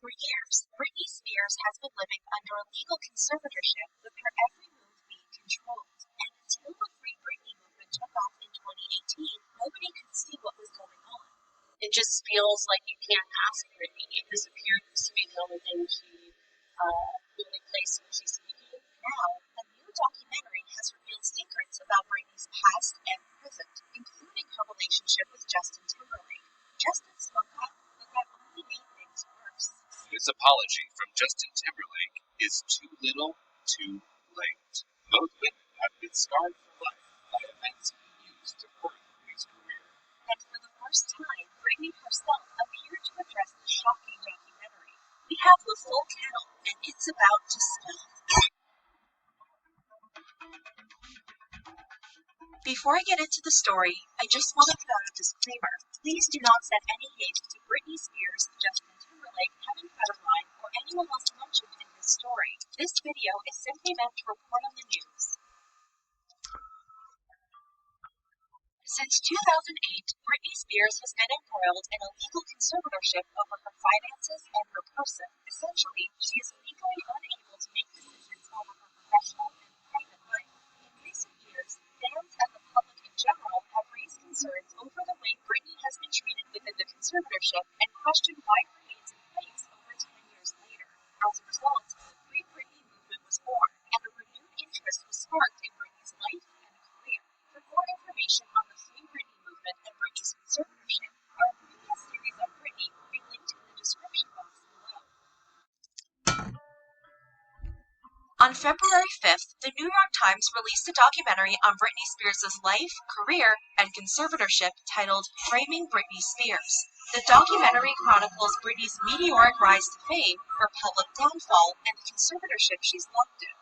For years, Britney Spears has been living under a legal conservatorship with her every move being controlled. And until the Free Britney movement took off in 2018, nobody could see what was going on. It just feels like you can't ask Britney. This appears to be the only thing the only place where she's speaking. Now, a new documentary has revealed secrets about Britney's past and present, including her relationship with Justin Timberlake. Justin spoke up, but that only made things worse. This apology from Justin Timberlake is too little, too late. Both women have been scarred for life by events he used to hurt his career. And for the first time, Britney herself appeared to address the shocking documentary. We have the full kennel, and it's about to spill. Before I get into the story, I just want to put out a disclaimer. Please do not send any hate to Britney Spears, Justin Timberlake, Kevin Federline, or anyone else mentioned in this story. This video is simply meant to report on the news. Since 2008, Britney Spears has been embroiled in a legal conservatorship over her finances and her person. Essentially, she is legally unable to make decisions over her professional and private life. In recent years, fans and the public in general have raised concerns over the way Britney has been treated within the conservatorship and questioned why it remains in place over 10 years later. As a result, the Free Britney movement was born, and a renewed interest was sparked in Britney's life and career. For more information on the Free Britney movement and Britney's conservatorship, our previous series on Britney will be linked in the description box below. On February 5th, the New York Times released a documentary on Britney Spears' life, career, and conservatorship titled Framing Britney Spears. The documentary chronicles Britney's meteoric rise to fame, her public downfall, and the conservatorship she's lived in.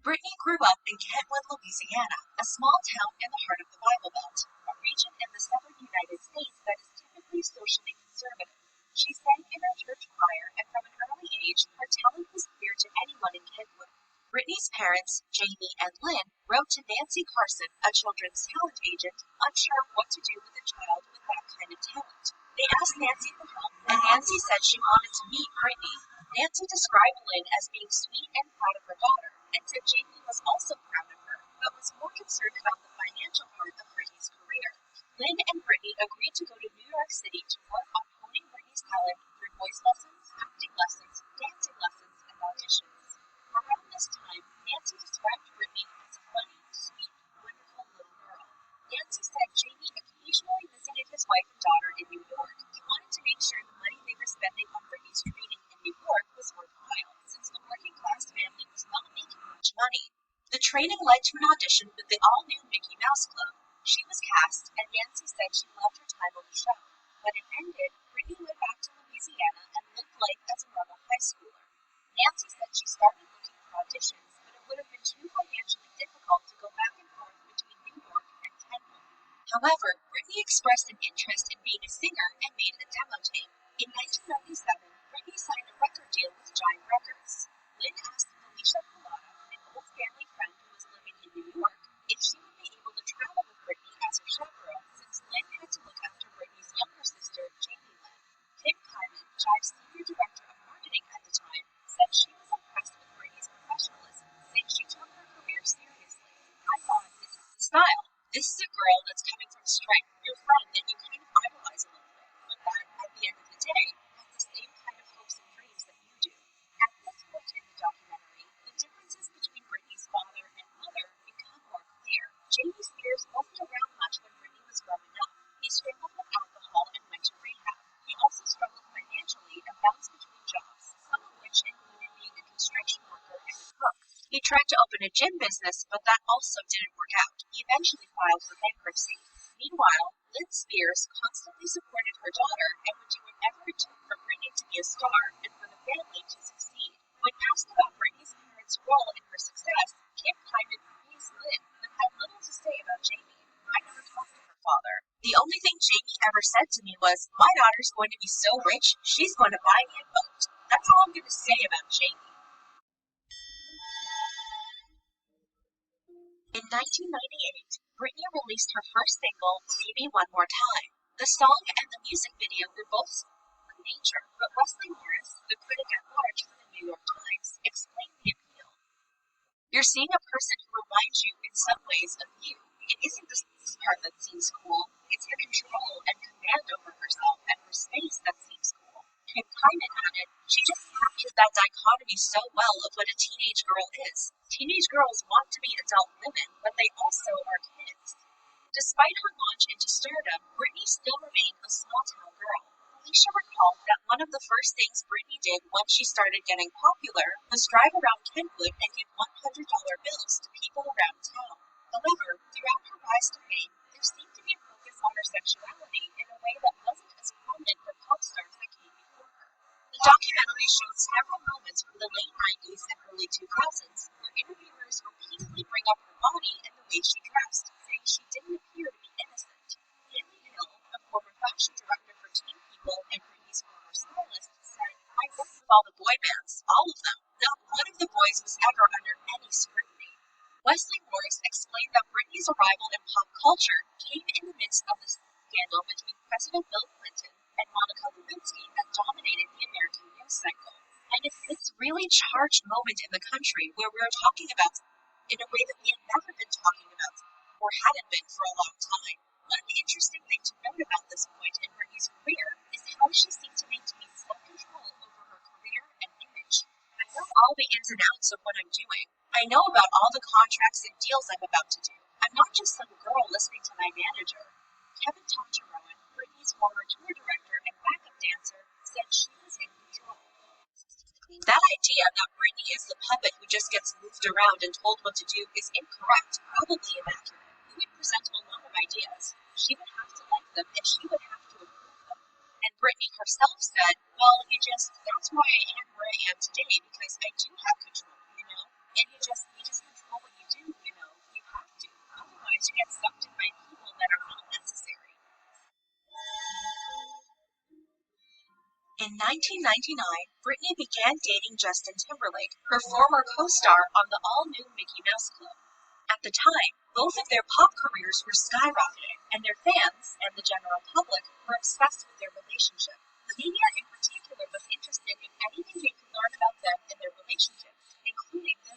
Britney grew up in Kentwood, Louisiana, a small town in the heart of the Bible Belt, a region in the southern United States that is typically socially conservative. She sang in her church choir, and from an early age, her talent was clear to anyone in Kentwood. Britney's parents, Jamie and Lynn, wrote to Nancy Carson, a children's talent agent, unsure of what to do with a child with that kind of talent. They asked Nancy for help, and Nancy said she wanted to meet Britney. Nancy described Lynn as being sweet and proud of her daughter, and said Jamie was also proud of her, but was more concerned about the financial part of Britney's career. Lynn and Britney agreed to go to New York City to work on honing Britney's talent through voice lessons, acting lessons, dancing lessons, and auditions. Around this time, Nancy described Britney as a funny, sweet, wonderful little girl. Nancy said Jamie occasionally visited his wife and daughter in New York. He wanted to make sure the money they were spending on Britney's training in New York was worthwhile, since the working-class family was not making much money. The training led to an audition with the all-new Mickey Mouse Club. She was cast, and Nancy said she loved her time on the show. When it ended, Britney went back to Louisiana and lived life as a normal high schooler. Nancy said she started looking for auditions, but it would have been too financially difficult to go back and forth between New York and Kentwood. However, Britney expressed an interest in being a singer and made a demo tape. In 1997, Britney signed a record deal with Giant Records. Lynn asked Felicia Culotta, an old family friend who was living in New York, if she would be able to travel with Britney as her chaperone, since Lynn had to look after Britney's younger sister, Jamie Lynn. Kim Kyman, Jive's senior director of marketing at the time, said she was impressed with Britney's professionalism, saying she took her career seriously. I thought, this is the style. This is a girl that's coming from strength, your friend that you kind of idolize a little bit, but that, at the end of the day, has the same kind of hopes and dreams that you do. At this point in the documentary, the differences between Britney's father and mother become more clear. Jamie Spears wasn't around much when Britney was growing up. He struggled with alcohol and went to rehab. He also struggled financially and bounced between jobs, some of which included being a construction worker and a cook. He tried to open a gym business, but that also didn't work out. He eventually filed for bankruptcy. Meanwhile, Lynn Spears constantly supported her daughter and would do whatever it took for Britney to be a star and for the family to succeed. When asked about Britney's parents' role in her success, Kim Kyman praised Lynn, but had little to say about Jamie. I never talked to her father. The only thing Jamie ever said to me was, my daughter's going to be so rich, she's going to buy me a boat. That's all I'm going to say about Jamie. In 1998, Britney released her first single, Maybe One More Time. The song and the music video were both in nature, but Wesley Morris, the critic at large for the New York Times, explained the appeal. You're seeing a person who reminds you in some ways of you. It isn't this part that seems cool, it's her control and command over herself and her space that seems cool. And Hyman added, she just captures that dichotomy so well of what a teenage girl is. Teenage girls want to be adult women, but they also are kids. Despite her launch into stardom, Britney still remained a small-town girl. Alicia recalled that one of the first things Britney did once she started getting popular was drive around Kenwood and give $100 bills to people around town. However, throughout her rise to fame, there seemed to be a focus on her sexuality in a way that wasn't as prominent for pop stars that came before her. The documentary showed several moments from the late 90s and early 2000s where interviewers repeatedly bring up her body and the way she dressed, saying she didn't appear to be innocent. Haley Hill, a former fashion director for Teen People and Britney's former stylist, said, I worked with all the boy bands, all of them. Not one of the boys was ever under any scrutiny. Wesley Morris explained that Britney's arrival in pop culture came in the midst of the scandal between President Bill Clinton and Monica Lewinsky that dominated the American news cycle. And it's this really charged moment in the country where we're talking about in a way that we had never been talking about or hadn't been for a long time. One interesting thing to note about this point in Britney's career is how she seemed to maintain self-control over her career and image. I know all the ins and outs of what I'm doing. I know about all the contracts and deals I'm about to do. I'm not just some girl listening to my manager. Kevin Toncherowan, Britney's former tour director and backup dancer, said she was in control. That idea that Britney is the puppet who just gets moved around and told what to do is incorrect, probably inaccurate. Who would present a lot of ideas? She would have to like them and she would have to approve them. And Britney herself said, well, that's why I am where I am today, because I do have control, And you just control what you do, you have to. Otherwise you get sucked in by people that are not necessary. In 1999, Britney began dating Justin Timberlake, her former co-star on the all-new Mickey Mouse Club. At the time, both of their pop careers were skyrocketing, and their fans and the general public were obsessed with their relationship. The media in particular was interested in anything they could learn about them and their relationship, including their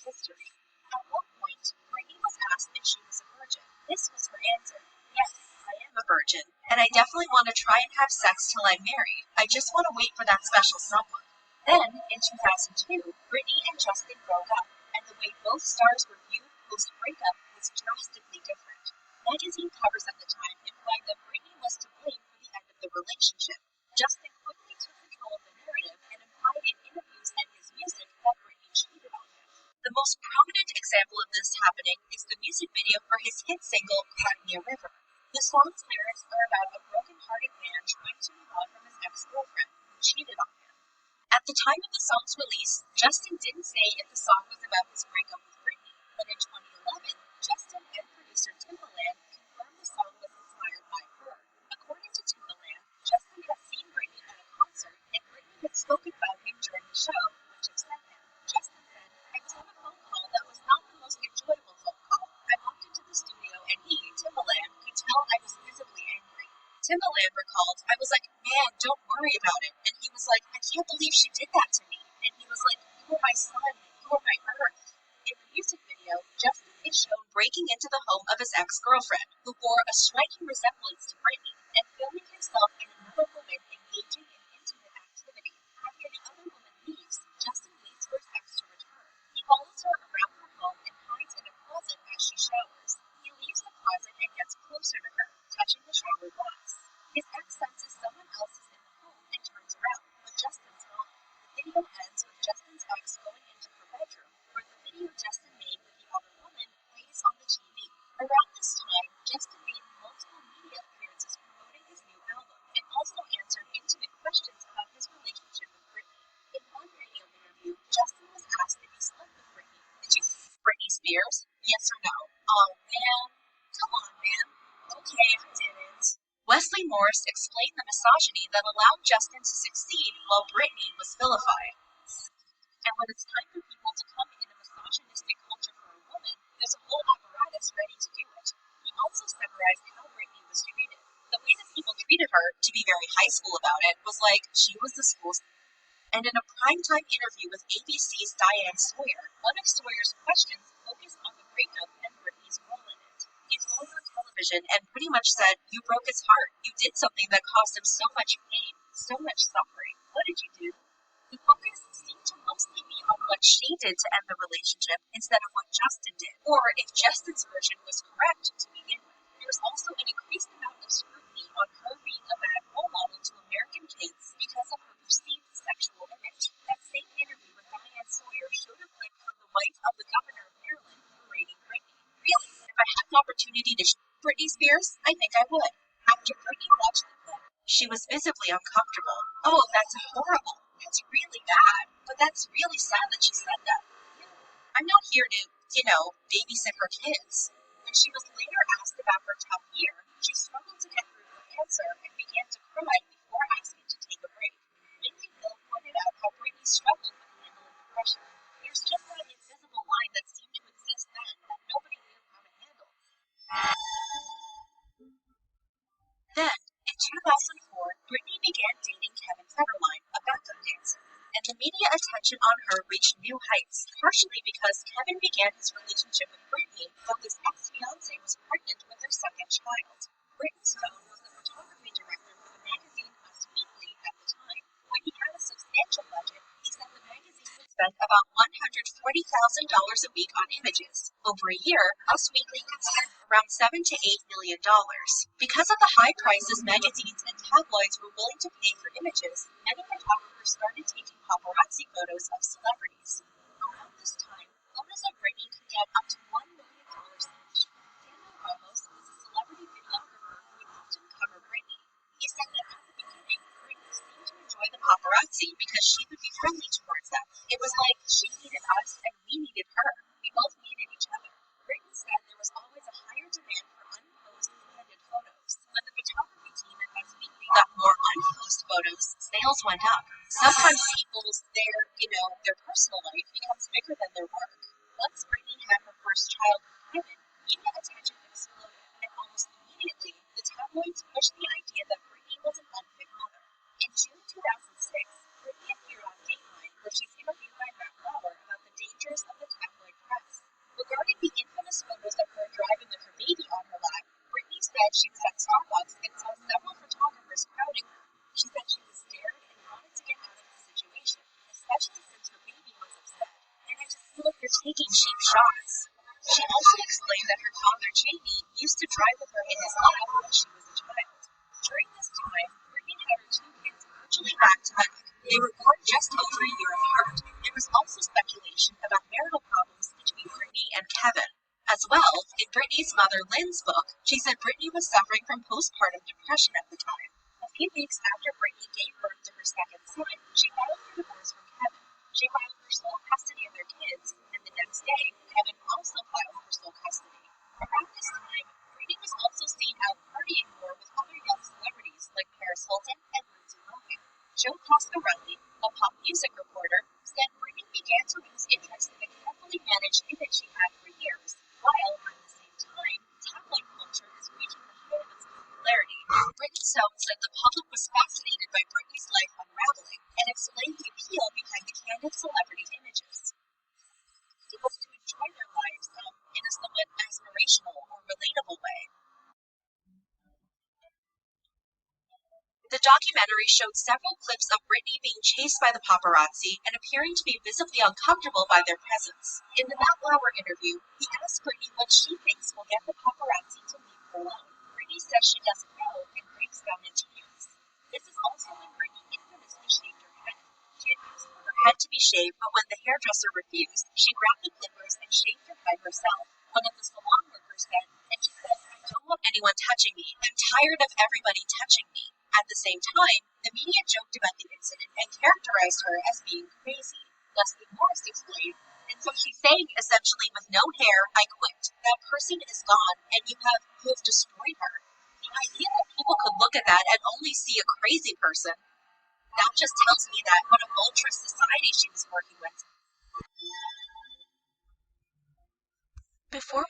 history. At one point, Britney was asked if she was a virgin. This was her answer. Yes, I am a virgin, and I definitely want to try and have sex till I'm married. I just want to wait for that special someone. Then, in 2002, Britney and Justin broke up, and the way both stars were viewed post-breakup was drastically different. Magazine covers at the time implied that Britney was to blame for the end of the relationship. Justin quickly took control of the narrative and implied in interviews and his music that Britney cheated on him. The most prominent example of this happening is the music video for his hit single, Cry Me a River. The song's lyrics are about a broken-hearted man trying to move on from his ex-girlfriend who cheated on him. At the time of the song's release, Justin didn't say if the song was about his breakup with Britney, but in 2011, Justin and producer Timbaland confirmed the song was inspired by her. According to Timbaland, Justin had seen Britney at a concert, and Britney had spoken about him during the show, which upset him. Justin said, I was on a phone call that was not the most enjoyable phone call. I walked into the studio, and he, Timbaland, could tell I was visibly angry. Timbaland recalled, I was like, man, don't worry about it. And he was like, I can't believe she did that to me. And he was like, you are my son, you are my earth. In the music video, Justin is shown breaking into the home of his ex-girlfriend, who bore a striking resemblance to Britney, and filming himself and another woman engaging in intimate activity. After the other woman leaves, Justin waits for his ex to return. He follows her around her home and hides in a closet as she showers. He leaves the closet and gets closer to her, touching the shower glass. His ex senses someone else is in the home and turns around, but Justin's not. The video ends with Justin's ex going into her bedroom, where the video Justin made with the other woman plays on the TV. Around this time, Justin made multiple media appearances promoting his new album, and also answered intimate questions about his relationship with Britney. In one radio interview, Justin was asked if he slept with Britney. Did you Britney Spears? Yes or no? Oh man, come on man. Okay, I didn't. Wesley Morris explained the misogyny that allowed Justin to succeed while Britney was vilified. And when it's time for people to come in a misogynistic culture for a woman, there's a whole apparatus ready to do it. He also summarized how Britney was treated. The way that people treated her, to be very high school about it, was like she was the school's. And in a primetime interview with ABC's Diane Sawyer, one of Sawyer's questions focused on the breakup and Britney's role in it. He flew on television and pretty much said, "You broke his heart. You did something that caused him so much pain, so much suffering. What did you do?" The focus seemed to mostly be on what she did to end the relationship instead of what Justin did, or if Justin's version was correct to begin with. There was also an increased amount of scrutiny on her being a bad role model to American kids because of her perceived sexual image. That same interview with Diane Sawyer showed a clip from the wife of the governor of Maryland berating Britney. Really, if I had the opportunity to shoot Britney Spears, I think I would. After Britney watched the clip, she was visibly uncomfortable. "Oh, that's horrible. That's really bad. But that's really sad that she said that. I'm not here to, babysit her kids." When she was later asked about her tough year, she struggled to get through her answer and began to cry before asking to take a break. Haley Hill pointed out how Britney struggled with handling depression. There's just that invisible line that seemed to exist then that nobody knew how to handle. Then, in 2004, Britney began dating Kevin Federline, a backup dancer, and the media attention on her reached new heights, partially because Kevin began his relationship with Britney, though his ex-fiancée was pregnant with their second child. Britney's phone was the photography director for the magazine Us Weekly at the time. When he had a substantial budget, he said the magazine would spend about $140,000 a week on images. Over a year, Us Weekly could spend around $7 to $8 million. Because of the high prices magazines and tabloids were willing to pay for images, many photographers started taking paparazzi photos of celebrities. Around this time, photos of Britney could get up to $1 million each. Daniel Ramos was a celebrity videographer who would often cover Britney. He said that at the beginning, Britney seemed to enjoy the paparazzi because she would be friendly towards them. It was like she needed us and we needed her. We both needed each other. Britney said there was always a higher demand for unposed, candid photos. When the photography team at Us Weekly got more unposed photos, sales went up. Sometimes people's, their personal life becomes bigger than their work. Once Britney had her first child with Kevin, media attention exploded, and almost immediately, the tabloids pushed the idea that Britney was an unfit mother. In June 2006, Britney appeared on Dateline, where she's interviewed by Matt Lauer about the dangers of the tabloid press. Regarding the infamous photos of her driving with her baby on her lap, Britney said she was at Starbucks and saw several photographers crowding her. She said she was scared and wanted to get out of the situation, especially since her baby was upset. "And I just feel like they're taking cheap shots." She also explained that her father, Jamie, used to drive with her in his lap when she was a child. During this time, Britney had her two kids virtually back to back. They were born just over a year apart. There was also speculation about marital problems between Britney and Kevin. As well, in Britney's mother Lynn's book, she said Britney was suffering from postpartum depression at the time. A few weeks after Britney gave birth to her second son, she filed for divorce from Kevin. She filed for sole custody of their kids, and the next day, Kevin also filed for sole custody. Around this time, Britney was also seen out partying more with other young celebrities like Paris Hilton and Lindsay Lohan. Joe Coscarelli, a pop music reporter, said Britney began to lose interest in the carefully managed image she had for years, while at the same time, tabloid culture is reaching the height of its popularity. Britney's home said the public was fascinated by Britney's life unraveling and explained the appeal behind the candid celebrity images. It was to enjoy their lives in a somewhat aspirational or relatable way. The documentary showed several clips of Britney being chased by the paparazzi and appearing to be visibly uncomfortable by their presence. In the Matt Lauer interview, he asked Britney what she thinks will get the paparazzi to leave her alone. Britney says she doesn't know and breaks down in tears. This is also when Britney infamously shaved her head. She had asked for her head to be shaved, but when the hairdresser refused, she grabbed the clippers and shaved her head herself. One of the salon workers said, and she says, "I don't want anyone touching me. I'm tired of everybody touching me." At the same time, the media joked about the incident and characterized her as being crazy. Leslie Morris explained, "And so she's saying essentially with no hair, I quit. That person is gone and you have destroyed her." The idea that people could look at that and only see a crazy person, that just tells me that what a vulturous society she was working with. Before we